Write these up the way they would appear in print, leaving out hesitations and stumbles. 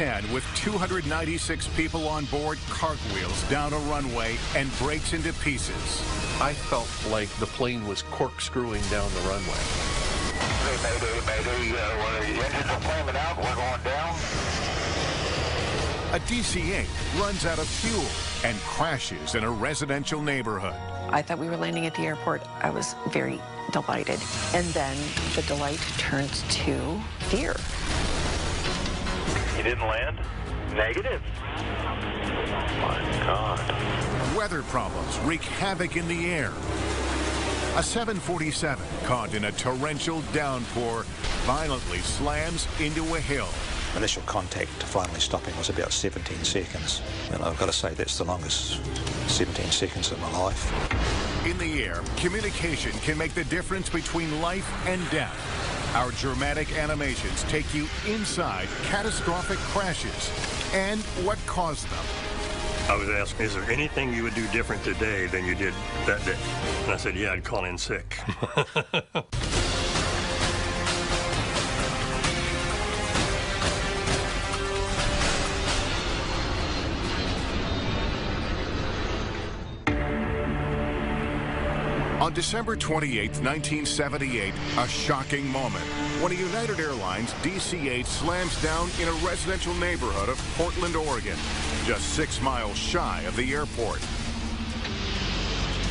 10 with 296 people on board cartwheels down a runway and breaks into pieces. I felt like the plane was corkscrewing down the runway. Mayday, the engines are flaming out, we're going down. A DC-8 runs out of fuel and crashes in a residential neighborhood. I thought we were landing at the airport. I was very delighted. And then the delight turned to fear. You didn't land? Negative. My God. Weather problems wreak havoc in the air. A 747 caught in a torrential downpour violently slams into a hill. Initial contact to finally stopping was about 17 seconds. And I've got to say that's the longest 17 seconds of my life. In the air, communication can make the difference between life and death. Our dramatic animations take you inside catastrophic crashes and what caused them. I was asked, is there anything you would do different today than you did that day? And I said, yeah, I'd call in sick. On December 28, 1978, a shocking moment when a United Airlines DC-8 slams down in a residential neighborhood of Portland, Oregon, just 6 miles shy of the airport.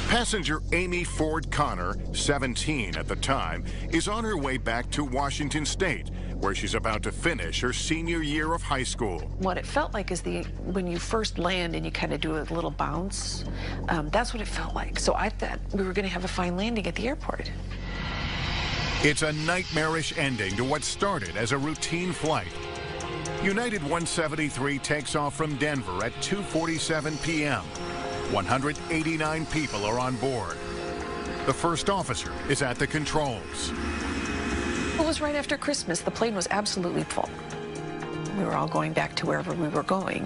Passenger Amy Ford Connor, 17 at the time, is on her way back to Washington State, where she's about to finish her senior year of high school. What it felt like is when you first land and you kind of do a little bounce, that's what it felt like. So I thought we were going to have a fine landing at the airport. It's a nightmarish ending to what started as a routine flight. United 173 takes off from Denver at 2:47 p.m. 189 people are on board. The first officer is at the controls. It was right after Christmas. The plane was absolutely full. We were all going back to wherever we were going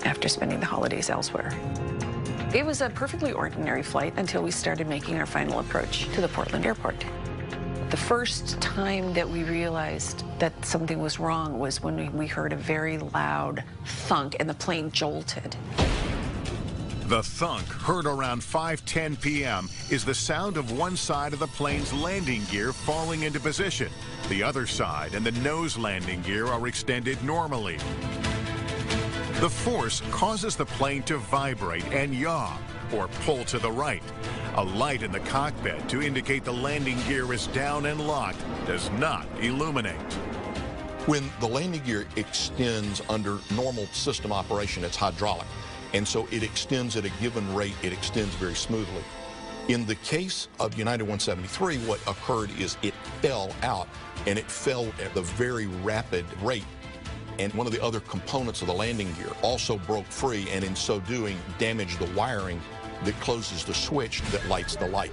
after spending the holidays elsewhere. It was a perfectly ordinary flight until we started making our final approach to the Portland airport. The first time that we realized that something was wrong was when we heard a very loud thunk and the plane jolted. The thunk, heard around 5:10 p.m., is the sound of one side of the plane's landing gear falling into position. The other side and the nose landing gear are extended normally. The force causes the plane to vibrate and yaw, or pull to the right. A light in the cockpit to indicate the landing gear is down and locked does not illuminate. When the landing gear extends under normal system operation, it's hydraulic. And so it extends at a given rate, it extends very smoothly. In the case of United 173, what occurred is it fell out, and it fell at a very rapid rate. And one of the other components of the landing gear also broke free, and in so doing, damaged the wiring that closes the switch that lights the light.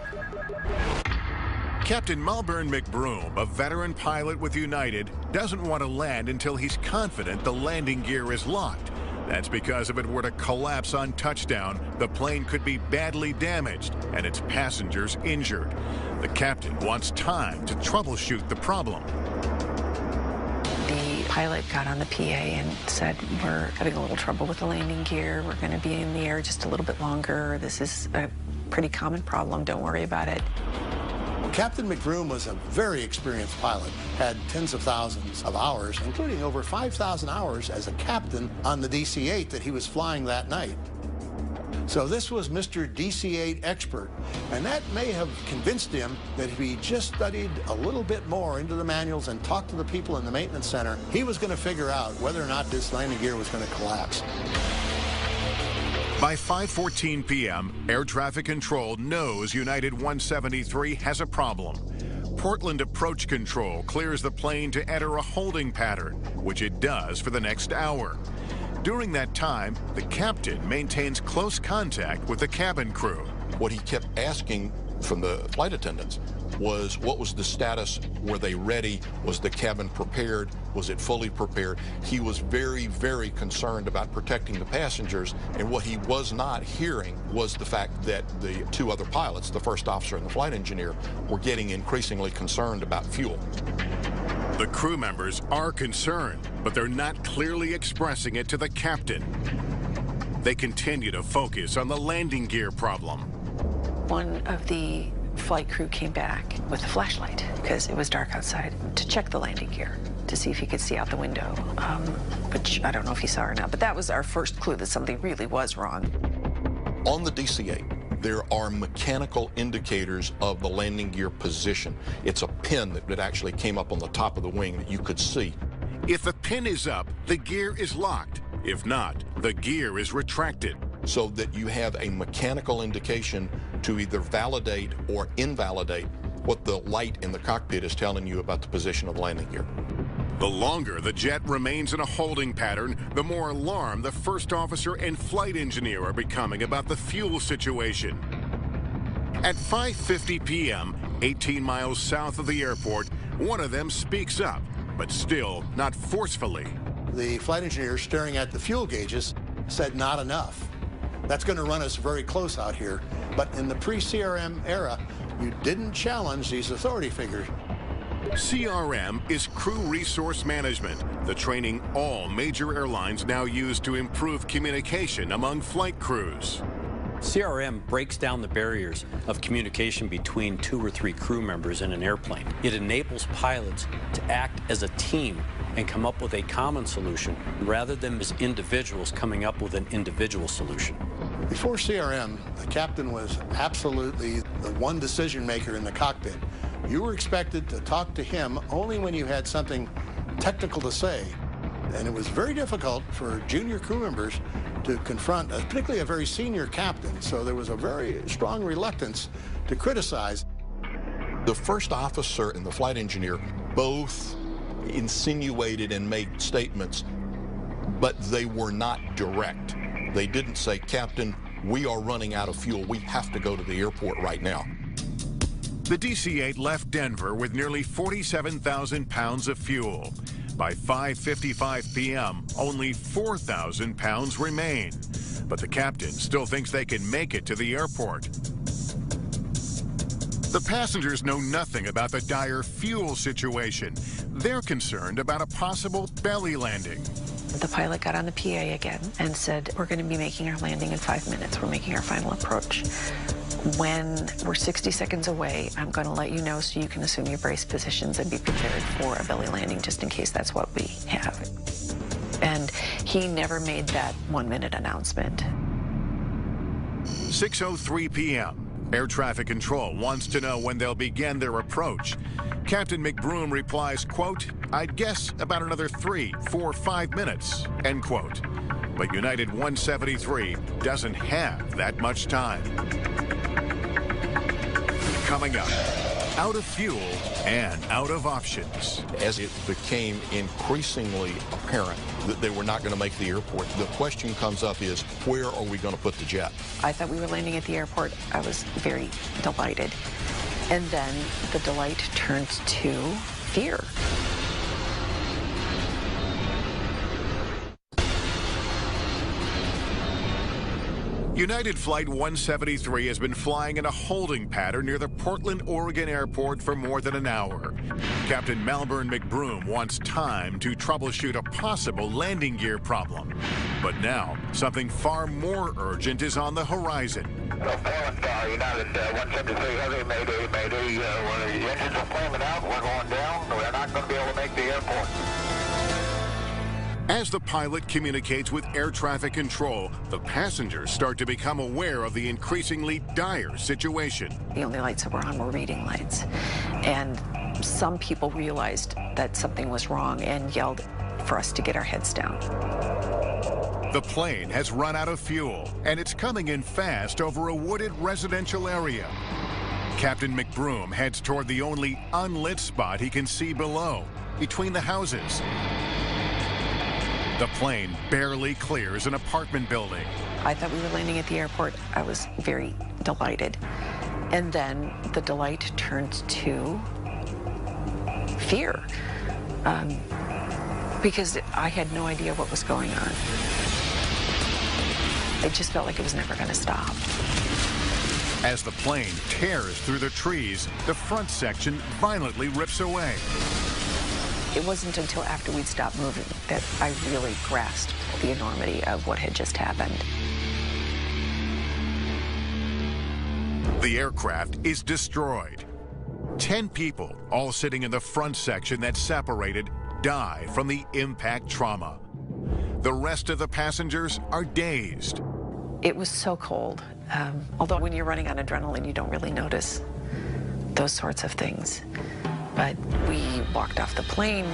Captain Malburn McBroom, a veteran pilot with United, doesn't want to land until he's confident the landing gear is locked. That's because if it were to collapse on touchdown, the plane could be badly damaged and its passengers injured. The captain wants time to troubleshoot the problem. The pilot got on the PA and said, we're having a little trouble with the landing gear. We're going to be in the air just a little bit longer. This is a pretty common problem. Don't worry about it. Captain McBroom was a very experienced pilot, had tens of thousands of hours, including over 5,000 hours as a captain on the DC-8 that he was flying that night. So this was Mr. DC-8 expert, and that may have convinced him that if he just studied a little bit more into the manuals and talked to the people in the maintenance center, he was going to figure out whether or not this landing gear was going to collapse. By 5:14 p.m., air traffic control knows United 173 has a problem. Portland Approach Control clears the plane to enter a holding pattern, which it does for the next hour. During that time, the captain maintains close contact with the cabin crew. What he kept asking from the flight attendants was, what was the status? Were they ready? Was the cabin prepared? Was it fully prepared? He was very, very concerned about protecting the passengers, and what he was not hearing was the fact that the two other pilots, the first officer and the flight engineer, were getting increasingly concerned about fuel. The crew members are concerned, but they're not clearly expressing it to the captain. They continue to focus on the landing gear problem. One of the flight crew came back with a flashlight because it was dark outside to check the landing gear to see if he could see out the window, which I don't know if he saw or not, but that was our first clue that something really was wrong. On the DC-8, there are mechanical indicators of the landing gear position. It's a pin that actually came up on the top of the wing that you could see. If the pin is up, the gear is locked. If not, the gear is retracted. So that you have a mechanical indication to either validate or invalidate what the light in the cockpit is telling you about the position of the landing gear. The longer the jet remains in a holding pattern, the more alarmed the first officer and flight engineer are becoming about the fuel situation. At 5:50 p.m., 18 miles south of the airport, one of them speaks up, but still not forcefully. The flight engineer, staring at the fuel gauges, said not enough. That's going to run us very close out here. But in the pre-CRM era, you didn't challenge these authority figures. CRM is Crew Resource Management, the training all major airlines now use to improve communication among flight crews. CRM breaks down the barriers of communication between 2 or 3 crew members in an airplane. It enables pilots to act as a team and come up with a common solution rather than as individuals coming up with an individual solution. Before CRM, the captain was absolutely the one decision maker in the cockpit. You were expected to talk to him only when you had something technical to say. And it was very difficult for junior crew members to confront, particularly a very senior captain. So there was a very strong reluctance to criticize. The first officer and the flight engineer both insinuated and made statements, but they were not direct. They didn't say, "Captain, we are running out of fuel. We have to go to the airport right now." The DC-8 left Denver with nearly 47,000 pounds of fuel. By 5:55 p.m., only 4,000 pounds remain. But the captain still thinks they can make it to the airport. The passengers know nothing about the dire fuel situation. They're concerned about a possible belly landing. The pilot got on the PA again and said, "We're going to be making our landing in 5 minutes. We're making our final approach. When we're 60 seconds away, I'm going to let you know so you can assume your brace positions and be prepared for a belly landing just in case that's what we have." And he never made that 1-minute announcement. 6:03 p.m. Air traffic control wants to know when they'll begin their approach. Captain McBroom replies, quote, "I'd guess about another 3, 4, 5 minutes," end quote. But United 173 doesn't have that much time. Coming up, out of fuel and out of options. As it became increasingly apparent that they were not going to make the airport, the question comes up is, where are we going to put the jet? I thought we were landing at the airport. I was very delighted. And then the delight turned to fear. United Flight 173 has been flying in a holding pattern near the Portland, Oregon airport for more than an hour. Captain Malburn McBroom wants time to troubleshoot a possible landing gear problem. But now, something far more urgent is on the horizon. United 173 Heavy, Mayday, Mayday. The engines are flaming out. We're going down. We're not going to be able to make the airport. As the pilot communicates with air traffic control, the passengers start to become aware of the increasingly dire situation. The only lights that were on were reading lights. And some people realized that something was wrong and yelled for us to get our heads down. The plane has run out of fuel, and it's coming in fast over a wooded residential area. Captain McBroom heads toward the only unlit spot he can see below, between the houses. The plane barely clears an apartment building. I thought we were landing at the airport. I was very delighted. And then the delight turned to fear. Because I had no idea what was going on. It just felt like it was never going to stop. As the plane tears through the trees, the front section violently rips away. It wasn't until after we'd stopped moving that I really grasped the enormity of what had just happened. The aircraft is destroyed. 10 people, all sitting in the front section that separated, die from the impact trauma. The rest of the passengers are dazed. It was so cold. Although when you're running on adrenaline, you don't really notice those sorts of things. But we walked off the plane,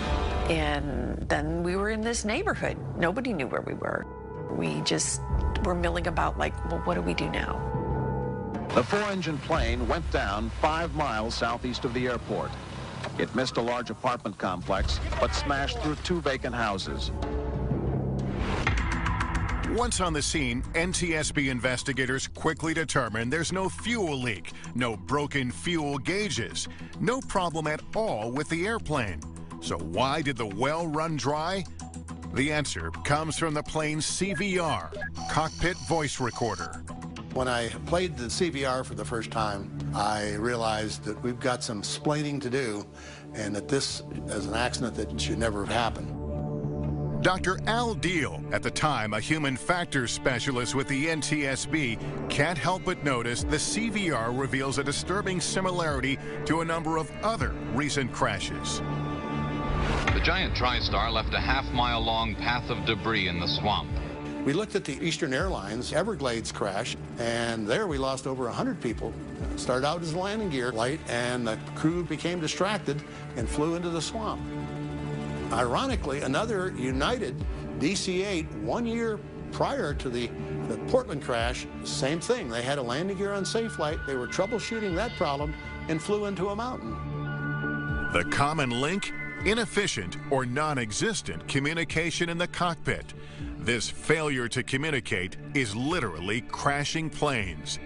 and then we were in this neighborhood. Nobody knew where we were. We just were milling about like, well, what do we do now? The 4-engine plane went down 5 miles southeast of the airport. It missed a large apartment complex, but smashed through 2 vacant houses. Once on the scene, NTSB investigators quickly determined there's no fuel leak, no broken fuel gauges, no problem at all with the airplane. So why did the well run dry? The answer comes from the plane's CVR, cockpit voice recorder. When I played the CVR for the first time, I realized that we've got some splaining to do and that this is an accident that should never have happened. Dr. Al Deal, at the time a human factors specialist with the NTSB, can't help but notice the CVR reveals a disturbing similarity to a number of other recent crashes. The giant TriStar left a half-mile-long path of debris in the swamp. We looked at the Eastern Airlines Everglades crash, and there we lost over 100 people. It started out as a landing gear light, and the crew became distracted and flew into the swamp. Ironically, another United DC-8, 1 year prior to the Portland crash, same thing. They had a landing gear unsafe flight. They were troubleshooting that problem and flew into a mountain. The common link? Inefficient or non-existent communication in the cockpit. This failure to communicate is literally crashing planes.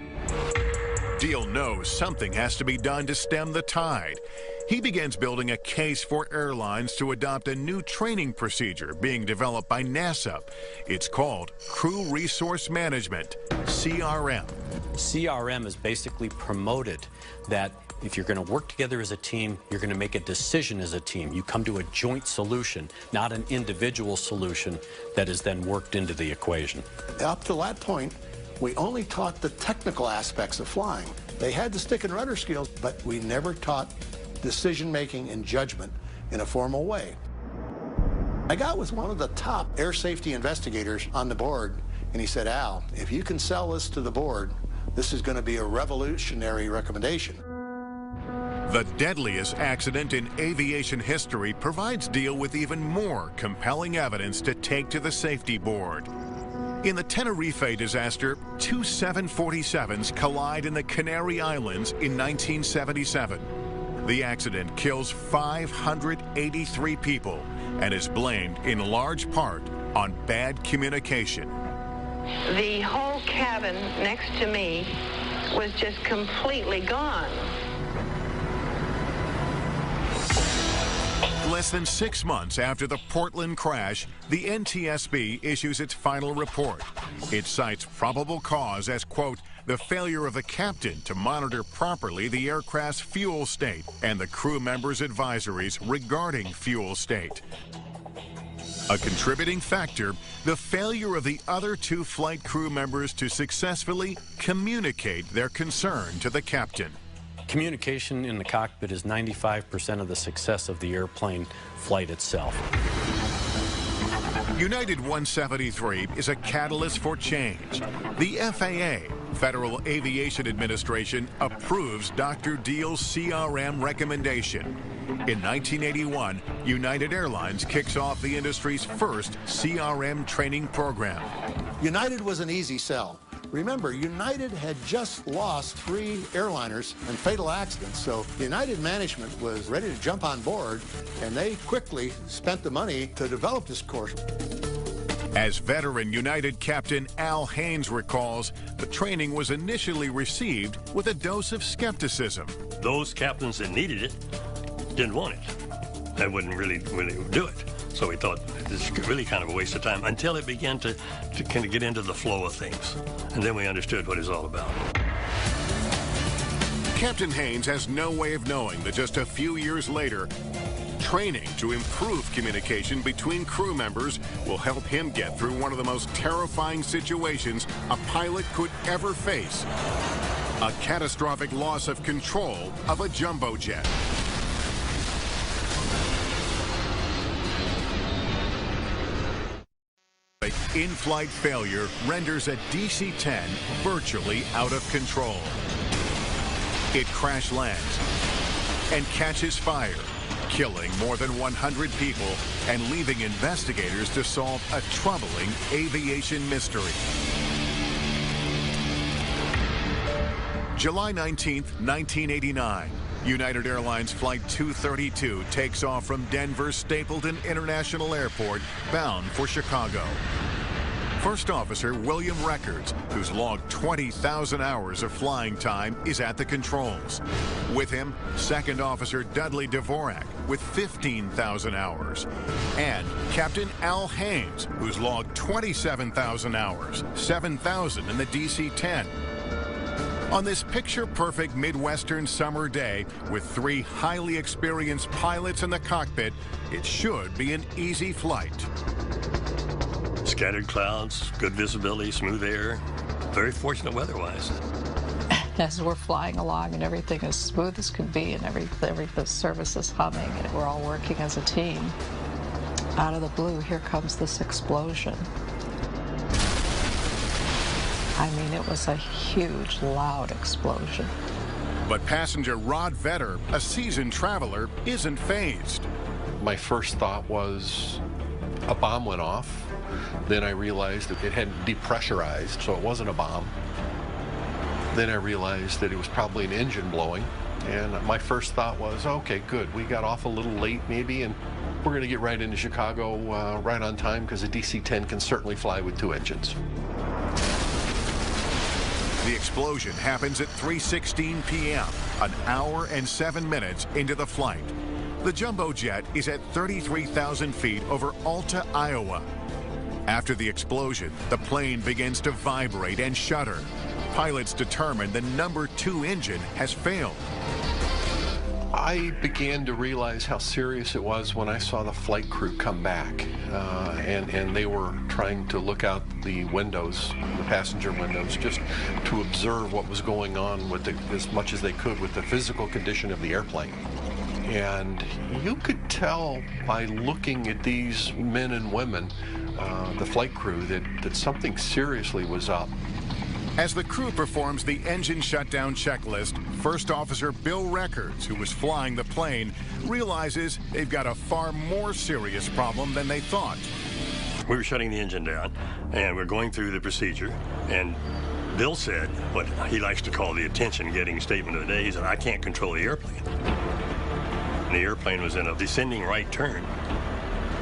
Deal knows something has to be done to stem the tide. He begins building a case for airlines to adopt a new training procedure being developed by NASA. It's called Crew Resource Management, CRM. CRM is basically promoted that if you're going to work together as a team, you're going to make a decision as a team. You come to a joint solution, not an individual solution that is then worked into the equation. Up to that point, we only taught the technical aspects of flying. They had the stick and rudder skills, but we never taught decision-making and judgment in a formal way. I got with one of the top air safety investigators on the board, and he said, Al, if you can sell this to the board, this is going to be a revolutionary recommendation. The deadliest accident in aviation history provides Deal with even more compelling evidence to take to the safety board. In the Tenerife disaster, 2 747s collide in the Canary Islands in 1977. The accident kills 583 people and is blamed in large part on bad communication. The whole cabin next to me was just completely gone. Less than 6 months after the Portland crash, the NTSB issues its final report. It cites probable cause as, quote, the failure of the captain to monitor properly the aircraft's fuel state and the crew members' advisories regarding fuel state. A contributing factor, the failure of the other 2 flight crew members to successfully communicate their concern to the captain. Communication in the cockpit is 95% of the success of the airplane flight itself. United 173 is a catalyst for change. The FAA, Federal Aviation Administration, approves Dr. Deal's CRM recommendation. In 1981, United Airlines kicks off the industry's first CRM training program. United was an easy sell. Remember, United had just lost 3 airliners in fatal accidents, so United management was ready to jump on board, and they quickly spent the money to develop this course. As veteran United Captain Al Haynes recalls, the training was initially received with a dose of skepticism. Those captains that needed it didn't want it. They wouldn't really do it. So we thought this is really kind of a waste of time until it began to kind of get into the flow of things. And then we understood what it's all about. Captain Haynes has no way of knowing that just a few years later, Training to improve communication between crew members will help him get through one of the most terrifying situations a pilot could ever face: a catastrophic loss of control of a jumbo jet. In-flight failure renders a DC-10 virtually out of control. It crash lands and catches fire, killing more than 100 people and leaving investigators to solve a troubling aviation mystery. July 19th, 1989. United Airlines Flight 232 takes off from Denver's Stapleton International Airport, bound for Chicago. First Officer William Records, who's logged 20,000 hours of flying time, is at the controls. With him, Second Officer Dudley Dvorak, with 15,000 hours. And Captain Al Haynes, who's logged 27,000 hours, 7,000 in the DC-10. On this picture-perfect Midwestern summer day, with 3 highly experienced pilots in the cockpit, it should be an easy flight. Scattered clouds, good visibility, smooth air, very fortunate weather-wise. As we're flying along and everything is smooth as could be and the service is humming and we're all working as a team, out of the blue, here comes this explosion. I mean, it was a huge, loud explosion. But passenger Rod Vetter, a seasoned traveler, isn't fazed. My first thought was a bomb went off. Then I realized that it had depressurized, so it wasn't a bomb. Then I realized that it was probably an engine blowing. And my first thought was, okay, good. We got off a little late maybe, and we're going to get right into Chicago right on time, because a DC-10 can certainly fly with 2 engines. The explosion happens at 3:16 p.m., an hour and 7 minutes into the flight. The jumbo jet is at 33,000 feet over Alta, Iowa. After the explosion, the plane begins to vibrate and shudder. Pilots determine the number 2 engine has failed. I began to realize how serious it was when I saw the flight crew come back, and they were trying to look out the windows, the passenger windows, just to observe what was going on with as much as they could with the physical condition of the airplane. And you could tell by looking at these men and women, the flight crew, that something seriously was up. As the crew performs the engine shutdown checklist, First Officer Bill Records, who was flying the plane, realizes they've got a far more serious problem than they thought. We were shutting the engine down, and we're going through the procedure, and Bill said what he likes to call the attention-getting statement of the day. He said, "I can't control the airplane." And the airplane was in a descending right turn,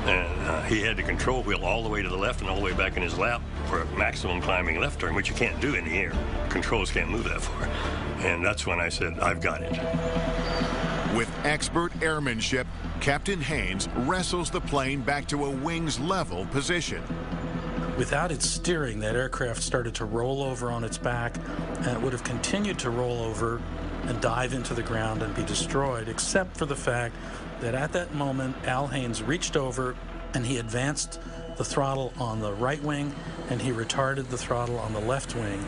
and he had the control wheel all the way to the left and all the way back in his lap for a maximum climbing left turn, which you can't do in the air. Controls can't move that far. And that's when I said, I've got it. With expert airmanship, Captain Haynes wrestles the plane back to a wings level position. Without its steering, that aircraft started to roll over on its back, and it would have continued to roll over and dive into the ground and be destroyed, except for the fact that at that moment, Al Haynes reached over and he advanced the throttle on the right wing and he retarded the throttle on the left wing,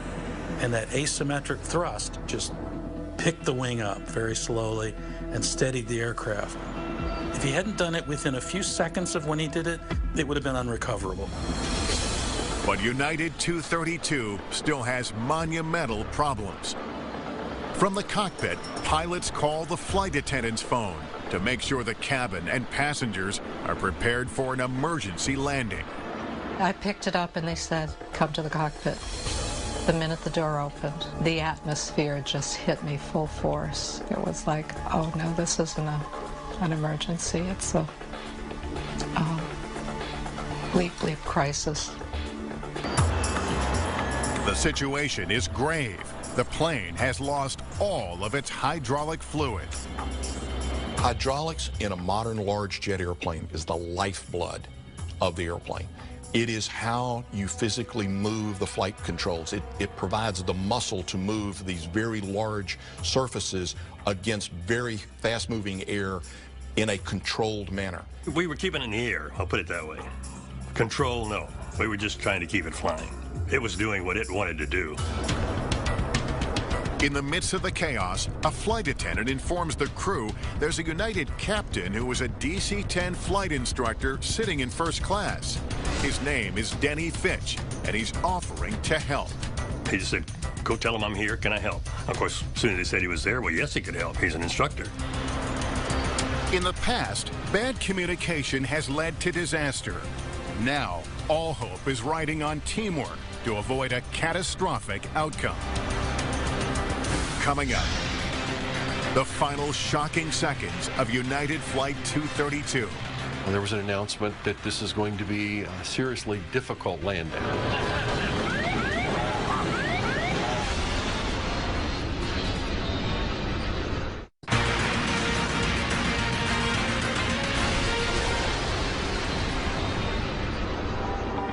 and that asymmetric thrust just picked the wing up very slowly and steadied the aircraft. If he hadn't done it within a few seconds of when he did it, it would have been unrecoverable. But United 232 still has monumental problems. From the cockpit, pilots call the flight attendant's phone to make sure the cabin and passengers are prepared for an emergency landing. I picked it up and they said, come to the cockpit. The minute the door opened, the atmosphere just hit me full force. It was like, oh no, this isn't an emergency. It's a bleep, bleep crisis. The situation is grave. The plane has lost all of its hydraulic fluid. Hydraulics in a modern large jet airplane is the lifeblood of the airplane. It is how you physically move the flight controls. It provides the muscle to move these very large surfaces against very fast-moving air in a controlled manner. We were keeping it in the air, I'll put it that way. Control, no. We were just trying to keep it flying. It was doing what it wanted to do. In the midst of the chaos, a flight attendant informs the crew there's a United captain who was a DC-10 flight instructor sitting in first class. His name is Denny Fitch, and he's offering to help. He just said, go tell him I'm here, can I help? Of course, as soon as they said he was there, well, yes, he could help. He's an instructor. In the past, bad communication has led to disaster. Now, all hope is riding on teamwork to avoid a catastrophic outcome. Coming up, the final shocking seconds of United Flight 232. There was an announcement that this is going to be a seriously difficult landing.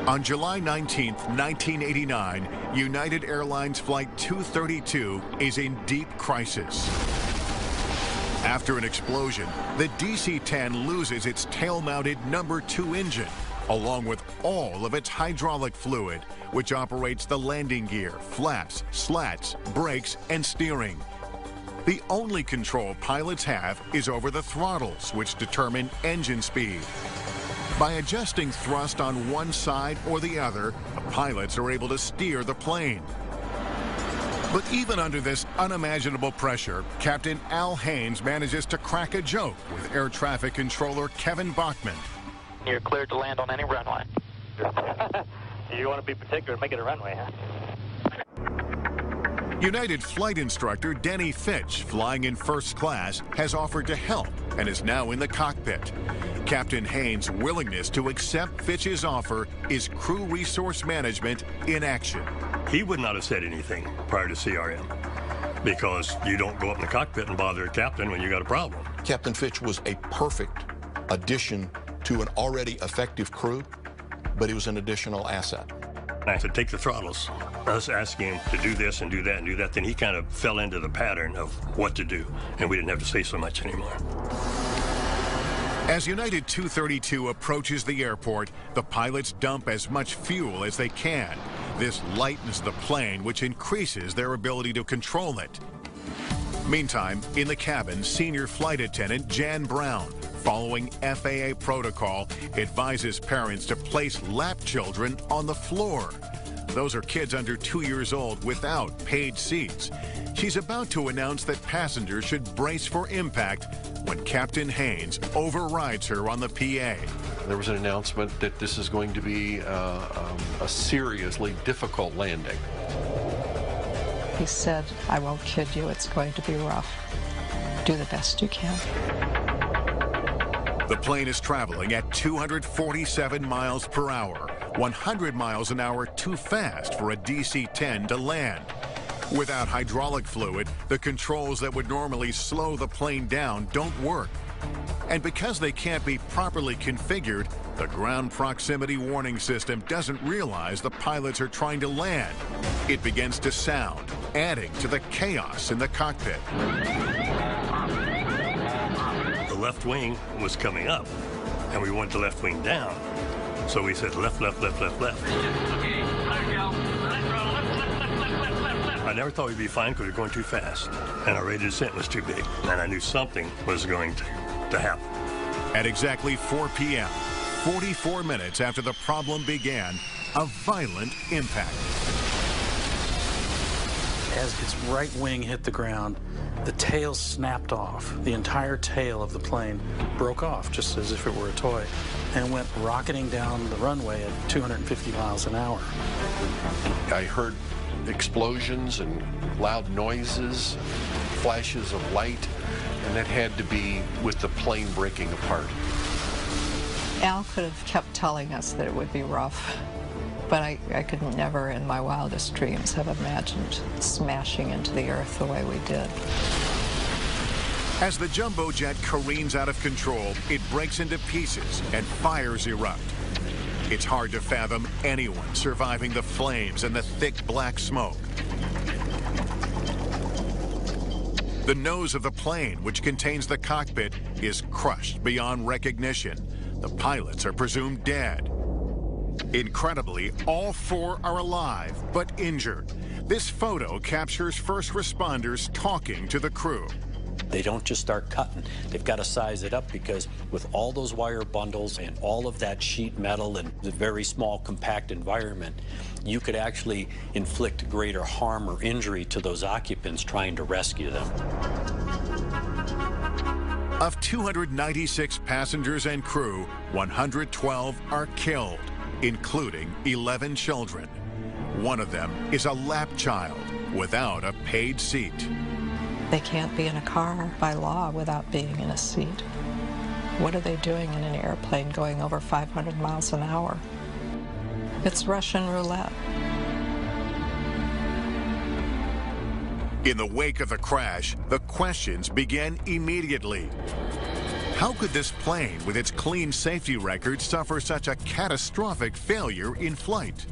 On July 19th, 1989, United Airlines Flight 232 is in deep crisis. After an explosion, the DC-10 loses its tail-mounted number 2 engine, along with all of its hydraulic fluid, which operates the landing gear, flaps, slats, brakes, and steering. The only control pilots have is over the throttles, which determine engine speed. By adjusting thrust on one side or the other, the pilots are able to steer the plane. But even under this unimaginable pressure, Captain Al Haynes manages to crack a joke with air traffic controller Kevin Bachman. You're cleared to land on any runway. You want to be particular and make it a runway, huh? United flight instructor Denny Fitch, flying in first class, has offered to help and is now in the cockpit. Captain Haynes' willingness to accept Fitch's offer is crew resource management in action. He would not have said anything prior to CRM because you don't go up in the cockpit and bother a captain when you got a problem. Captain Fitch was a perfect addition to an already effective crew, but he was an additional asset. I said, take the throttles. Us asking him to do this and do that and do that, then he kind of fell into the pattern of what to do, and we didn't have to say so much anymore. As United 232 approaches the airport, the pilots dump as much fuel as they can. This lightens the plane, which increases their ability to control it. Meantime, in the cabin, senior flight attendant Jan Brown, following FAA protocol, advises parents to place lap children on the floor. Those are kids under 2 years old without paid seats. She's about to announce that passengers should brace for impact when Captain Haynes overrides her on the PA. There was an announcement that this is going to be a seriously difficult landing. He said, I won't kid you, it's going to be rough. Do the best you can. The plane is traveling at 247 miles per hour, 100 miles an hour too fast for a DC-10 to land. Without hydraulic fluid, the controls that would normally slow the plane down don't work. And because they can't be properly configured, the ground proximity warning system doesn't realize the pilots are trying to land. It begins to sound, adding to the chaos in the cockpit. The left wing was coming up, and we wanted the left wing down. So we said left, left, left, left, left. I never thought we'd be fine because we were going too fast, and our rate of descent was too big, and I knew something was going to happen. At exactly 4 p.m., 44 minutes after the problem began, a violent impact. As its right wing hit the ground, the tail snapped off. The entire tail of the plane broke off, just as if it were a toy, and went rocketing down the runway at 250 miles an hour. I heard explosions and loud noises, flashes of light, and that had to be with the plane breaking apart. Al could have kept telling us that it would be rough, but I could never in my wildest dreams have imagined smashing into the earth the way we did. As the jumbo jet careens out of control, it breaks into pieces and fires erupt. It's hard to fathom anyone surviving the flames and the thick black smoke. The nose of the plane, which contains the cockpit, is crushed beyond recognition. The pilots are presumed dead. Incredibly, all 4 are alive, but injured. This photo captures first responders talking to the crew. They don't just start cutting. They've got to size it up, because with all those wire bundles and all of that sheet metal and the very small compact environment, you could actually inflict greater harm or injury to those occupants trying to rescue them. Of 296 passengers and crew, 112 are killed, including 11 children. One of them is a lap child without a paid seat. They can't be in a car by law without being in a seat. What are they doing in an airplane going over 500 miles an hour? It's Russian roulette. In the wake of the crash, the questions began immediately. How could this plane, with its clean safety record, suffer such a catastrophic failure in flight?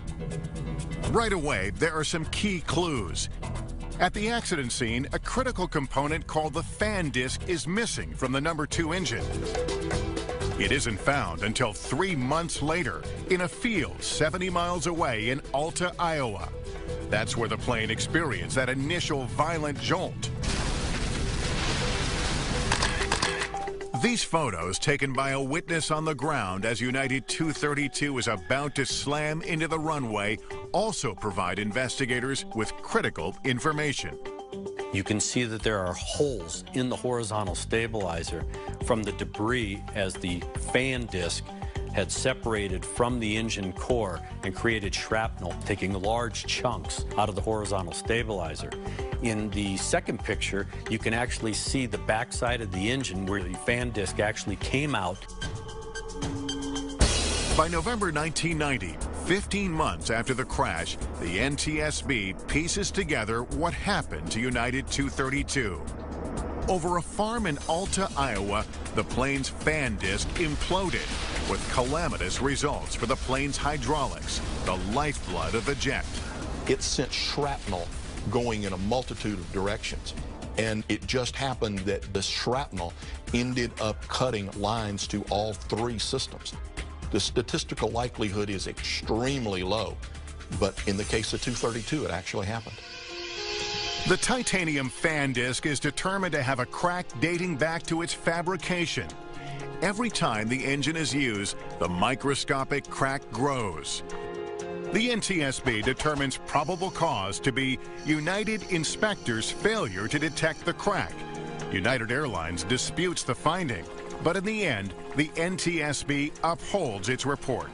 Right away, there are some key clues. At the accident scene, a critical component called the fan disc is missing from the number 2 engine. It isn't found until 3 months later in a field 70 miles away in Alta, Iowa. That's where the plane experienced that initial violent jolt. These photos, taken by a witness on the ground as United 232 is about to slam into the runway, also provide investigators with critical information. You can see that there are holes in the horizontal stabilizer from the debris as the fan disc had separated from the engine core and created shrapnel, taking large chunks out of the horizontal stabilizer. In the second picture, you can actually see the backside of the engine where the fan disc actually came out. By November 1990, 15 months after the crash, the NTSB pieces together what happened to United 232. Over a farm in Alta, Iowa, the plane's fan disc imploded, with calamitous results for the plane's hydraulics, the lifeblood of the jet. It sent shrapnel going in a multitude of directions, and it just happened that the shrapnel ended up cutting lines to all 3 systems. The statistical likelihood is extremely low, but in the case of 232, it actually happened. The titanium fan disc is determined to have a crack dating back to its fabrication. Every time the engine is used, the microscopic crack grows. The NTSB determines probable cause to be United inspectors' failure to detect the crack. United Airlines disputes the finding, but in the end, the NTSB upholds its report.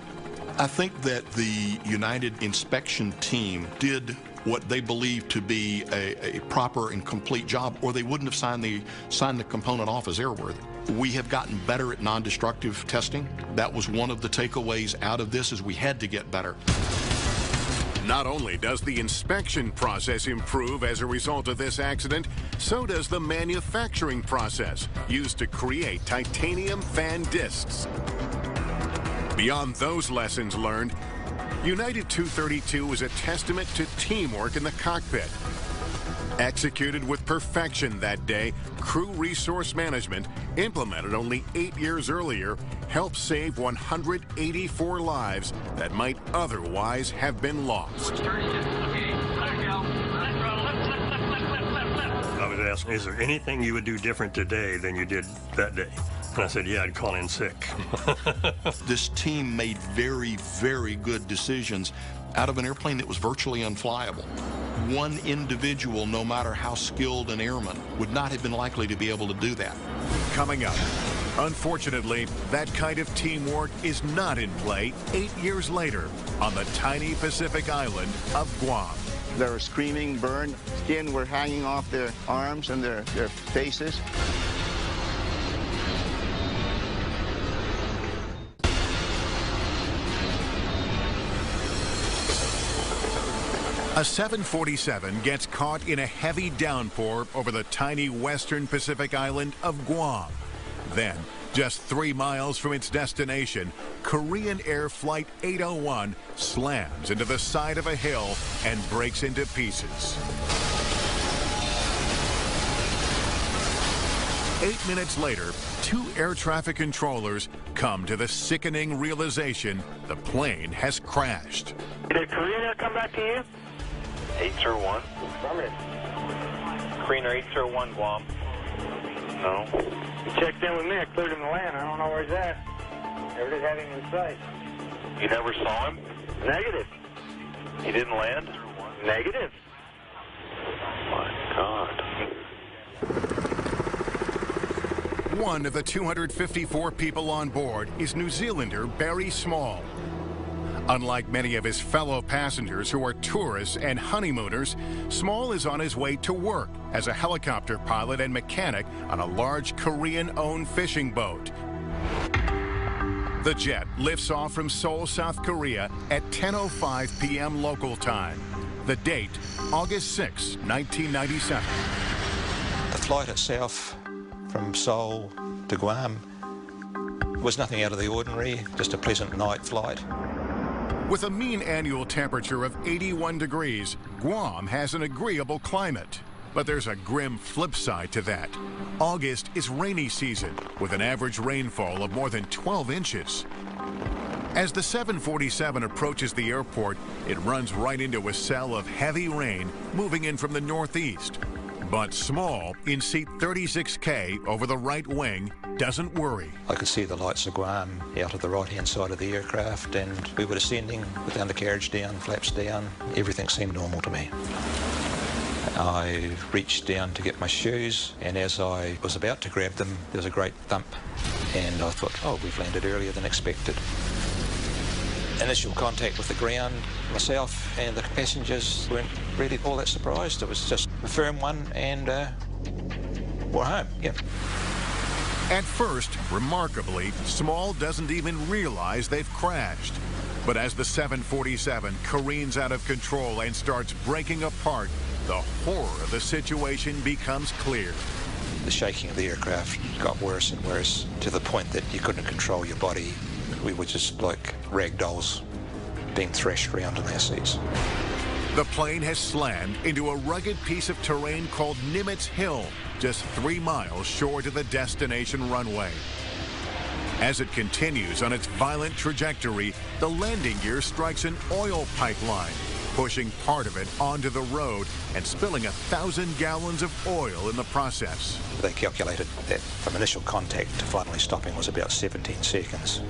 I think that the United inspection team did what they believed to be a proper and complete job, or they wouldn't have signed the component off as airworthy. We have gotten better at non-destructive testing. That was one of the takeaways out of this, is we had to get better. Not only does the inspection process improve as a result of this accident, so does the manufacturing process used to create titanium fan discs. Beyond those lessons learned, United 232 is a testament to teamwork in the cockpit. Executed with perfection that day, crew resource management, implemented only 8 years earlier, helped save 184 lives that might otherwise have been lost. I was asking, is there anything you would do different today than you did that day? And I said, yeah, I'd call in sick. This team made very, very good decisions out of an airplane that was virtually unflyable. One individual, no matter how skilled an airman, would not have been likely to be able to do that. Coming up, unfortunately, that kind of teamwork is not in play 8 years later on the tiny Pacific island of Guam. They were screaming, burned, skin were hanging off their arms and their faces. A 747 gets caught in a heavy downpour over the tiny western Pacific island of Guam. Then, just 3 miles from its destination, Korean Air Flight 801 slams into the side of a hill and breaks into pieces. 8 minutes later, 2 air traffic controllers come to the sickening realization the plane has crashed. Did Korean Air come back to you? 801. Korean Air 801 Guam. No. He checked in with me. I cleared him to land. I don't know where he's at. Never did have him in sight. You never saw him? Negative. He didn't land? Negative. My God. One of the 254 people on board is New Zealander Barry Small. Unlike many of his fellow passengers who are tourists and honeymooners, Small is on his way to work as a helicopter pilot and mechanic on a large Korean-owned fishing boat. The jet lifts off from Seoul, South Korea at 10:05 p.m. local time. The date, August 6, 1997. The flight itself from Seoul to Guam was nothing out of the ordinary, just a pleasant night flight. With a mean annual temperature of 81 degrees, Guam has an agreeable climate. But there's a grim flip side to that. August is rainy season, with an average rainfall of more than 12 inches. As the 747 approaches the airport, it runs right into a cell of heavy rain moving in from the northeast. But Small, in seat 36K over the right wing, doesn't worry. I could see the lights of Guam out of the right-hand side of the aircraft, and we were descending with the undercarriage down, flaps down. Everything seemed normal to me. I reached down to get my shoes, and as I was about to grab them, there was a great thump, and I thought, oh, we've landed earlier than expected. Initial contact with the ground, myself and the passengers weren't really all that surprised. It was just a firm one, and we're home, yeah. At first, remarkably, Small doesn't even realize they've crashed. But as the 747 careens out of control and starts breaking apart, the horror of the situation becomes clear. The shaking of the aircraft got worse and worse, to the point that you couldn't control your body. We were just like rag dolls being thrashed around in their seats. The plane has slammed into a rugged piece of terrain called Nimitz Hill, just 3 miles short of the destination runway. As it continues on its violent trajectory, the landing gear strikes an oil pipeline, pushing part of it onto the road and spilling 1,000 gallons of oil in the process. They calculated that from initial contact to finally stopping was about 17 seconds.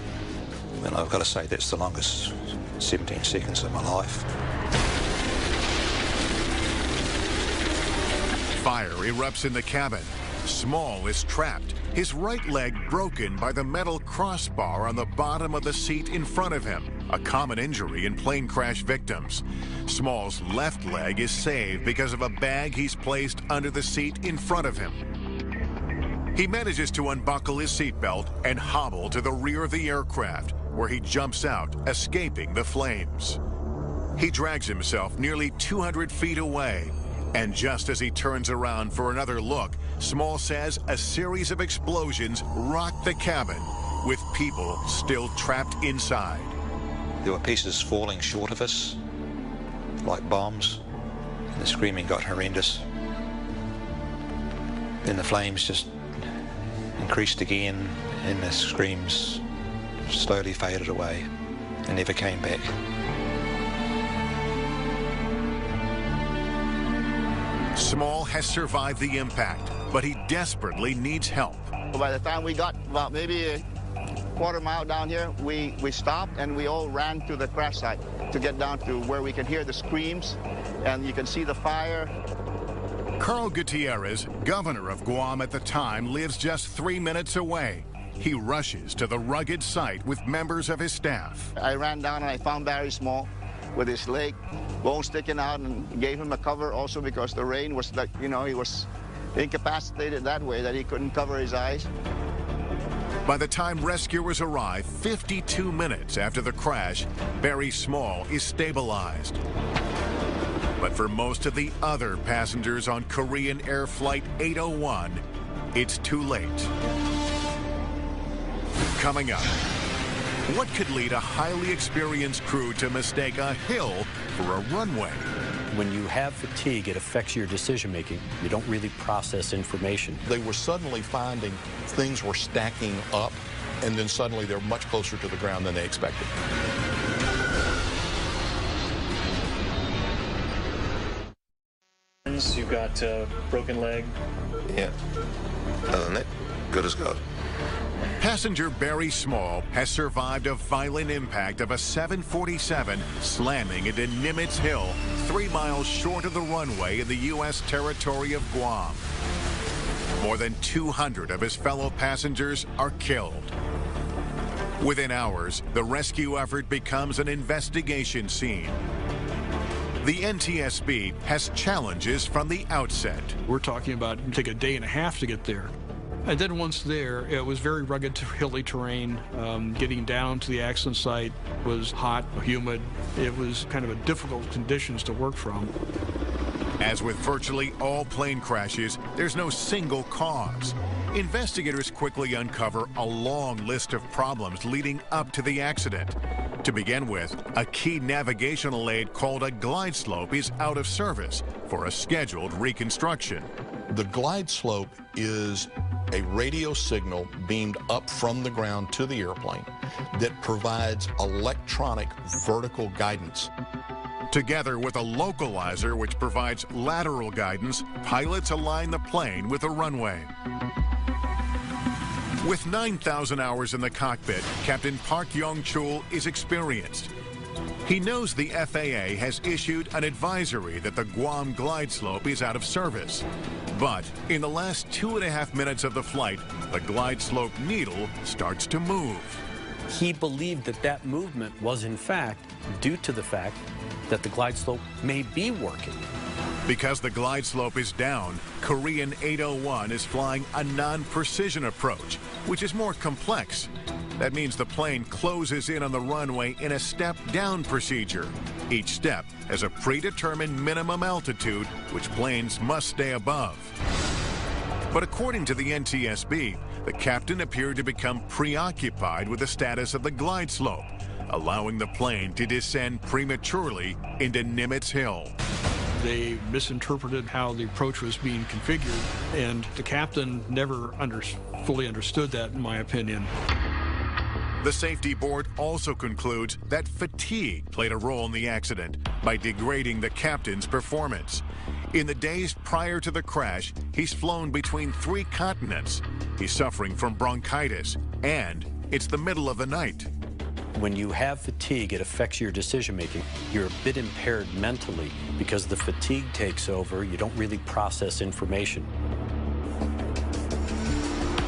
And I've got to say that's the longest 17 seconds of my life. Fire erupts in the cabin. Small is trapped, his right leg broken by the metal crossbar on the bottom of the seat in front of him, a common injury in plane crash victims. Small's left leg is saved because of a bag he's placed under the seat in front of him. He manages to unbuckle his seatbelt and hobble to the rear of the aircraft, where he jumps out, escaping the flames. He drags himself nearly 200 feet away, and just as he turns around for another look, Small says a series of explosions rocked the cabin, with people still trapped inside. There were pieces falling short of us, like bombs. The screaming got horrendous. Then the flames just increased again, and the screams slowly faded away and never came back. Small has survived the impact, but he desperately needs help. By the time we got about maybe a quarter mile down here, we stopped and we all ran to the crash site to get down to where we can hear the screams and you can see the fire. Carl Gutierrez, governor of Guam at the time, lives just 3 minutes away. He rushes to the rugged site with members of his staff. I ran down and I found Barry Small with his leg, bone sticking out, and gave him a cover also because the rain was like, you know, he was incapacitated that way that he couldn't cover his eyes. By the time rescuers arrive, 52 minutes after the crash, Barry Small is stabilized. But for most of the other passengers on Korean Air Flight 801, it's too late. Coming up, what could lead a highly experienced crew to mistake a hill for a runway? When you have fatigue, it affects your decision-making. You don't really process information. They were suddenly finding things were stacking up, and then suddenly they're much closer to the ground than they expected. You've got a broken leg. Yeah. Other than that, good as gold. Passenger Barry Small has survived a violent impact of a 747 slamming into Nimitz Hill, 3 miles short of the runway in the U.S. territory of Guam. More than 200 of his fellow passengers are killed. Within hours, the rescue effort becomes an investigation scene. The NTSB has challenges from the outset. We're talking about it take a day and a half to get there. And then once there, it was very rugged, hilly terrain. Getting down to the accident site was hot, humid. It was kind of a difficult conditions to work from. As with virtually all plane crashes, there's no single cause. Investigators quickly uncover a long list of problems leading up to the accident. To begin with, a key navigational aid called a glide slope is out of service for a scheduled reconstruction. The glide slope is a radio signal beamed up from the ground to the airplane that provides electronic vertical guidance. Together with a localizer which provides lateral guidance, pilots align the plane with the runway. With 9,000 hours in the cockpit, Captain Park Yong-chul is experienced. He knows the FAA has issued an advisory that the Guam glide slope is out of service. But in the last 2.5 minutes of the flight, the glide slope needle starts to move. He believed that that movement was in fact due to the fact that the glide slope may be working. Because the glide slope is down, Korean 801 is flying a non-precision approach, which is more complex. That means the plane closes in on the runway in a step-down procedure. Each step has a predetermined minimum altitude, which planes must stay above. But according to the NTSB, the captain appeared to become preoccupied with the status of the glide slope, allowing the plane to descend prematurely into Nimitz Hill. They misinterpreted how the approach was being configured, and the captain never fully understood that, in my opinion. The safety board also concludes that fatigue played a role in the accident by degrading the captain's performance. In the days prior to the crash, he's flown between 3 continents. He's suffering from bronchitis, and it's the middle of the night. When you have fatigue, it affects your decision-making. You're a bit impaired mentally because the fatigue takes over. You don't really process information.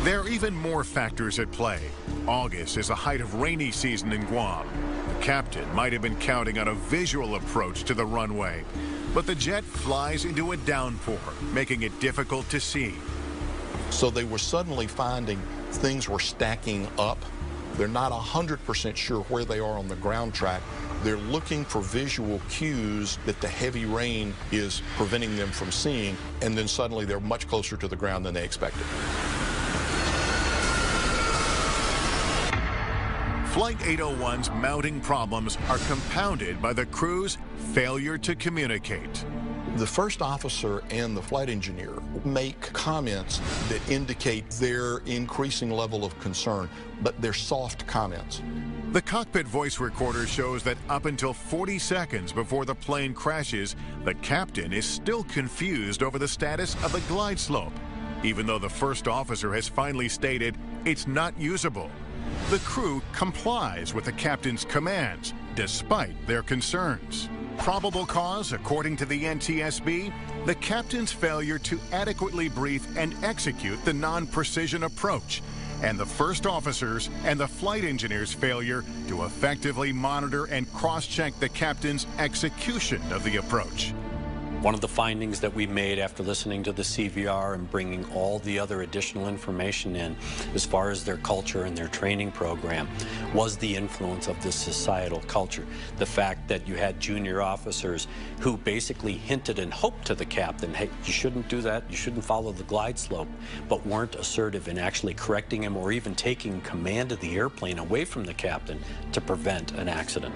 There are even more factors at play. August is the height of rainy season in Guam. The captain might have been counting on a visual approach to the runway, but the jet flies into a downpour, making it difficult to see. So they were suddenly finding things were stacking up. They're not 100% sure where they are on the ground track. They're looking for visual cues that the heavy rain is preventing them from seeing, and then suddenly they're much closer to the ground than they expected. Flight 801's mounting problems are compounded by the crew's failure to communicate. The first officer and the flight engineer make comments that indicate their increasing level of concern, but they're soft comments. The cockpit voice recorder shows that up until 40 seconds before the plane crashes, the captain is still confused over the status of the glide slope, even though the first officer has finally stated it's not usable. The crew complies with the captain's commands, despite their concerns. Probable cause, according to the NTSB, the captain's failure to adequately brief and execute the non-precision approach, and the first officer's and the flight engineer's failure to effectively monitor and cross-check the captain's execution of the approach. One of the findings that we made after listening to the CVR and bringing all the other additional information in as far as their culture and their training program was the influence of this societal culture. The fact that you had junior officers who basically hinted and hoped to the captain, hey, you shouldn't do that, you shouldn't follow the glide slope, but weren't assertive in actually correcting him or even taking command of the airplane away from the captain to prevent an accident.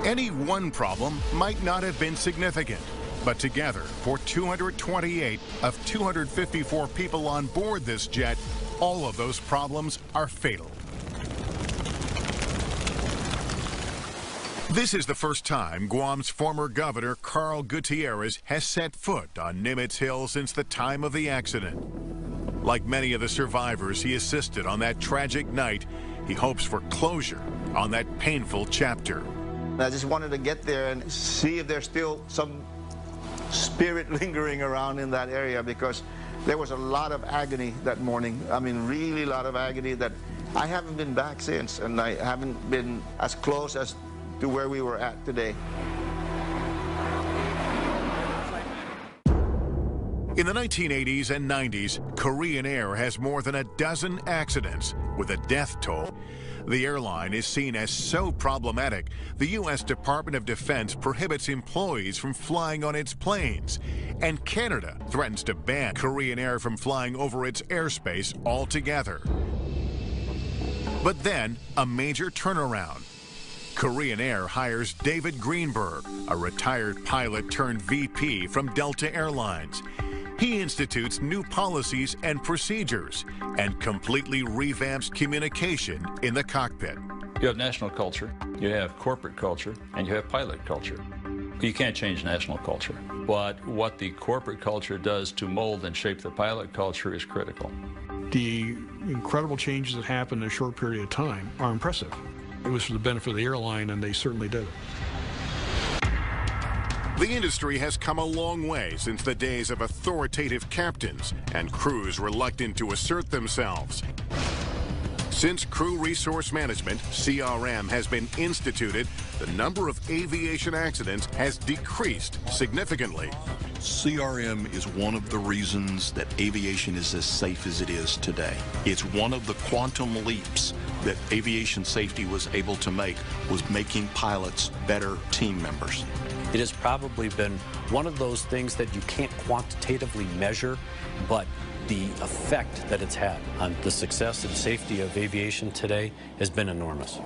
Any one problem might not have been significant, but together, for 228 of 254 people on board this jet, all of those problems are fatal. This is the first time Guam's former governor, Carl Gutierrez, has set foot on Nimitz Hill since the time of the accident. Like many of the survivors he assisted on that tragic night, he hopes for closure on that painful chapter. I just wanted to get there and see if there's still some spirit lingering around in that area, because there was a lot of agony that morning. I mean, really a lot of agony that I haven't been back since, and I haven't been as close as to where we were at today. In the 1980s and 90s, Korean Air has more than a dozen accidents with a death toll. The airline is seen as so problematic, the U.S. Department of Defense prohibits employees from flying on its planes, and Canada threatens to ban Korean Air from flying over its airspace altogether. But then, a major turnaround. Korean Air hires David Greenberg, a retired pilot turned VP from Delta Airlines. He institutes new policies and procedures and completely revamps communication in the cockpit. You have national culture, you have corporate culture, and you have pilot culture. You can't change national culture, but what the corporate culture does to mold and shape the pilot culture is critical. The incredible changes that happened in a short period of time are impressive. It was for the benefit of the airline, and they certainly did it. The industry has come a long way since the days of authoritative captains and crews reluctant to assert themselves. Since Crew Resource Management, CRM, has been instituted, the number of aviation accidents has decreased significantly. CRM is one of the reasons that aviation is as safe as it is today. It's one of the quantum leaps that aviation safety was able to make, was making pilots better team members. It has probably been one of those things that you can't quantitatively measure, but the effect that it's had on the success and safety of aviation today has been enormous.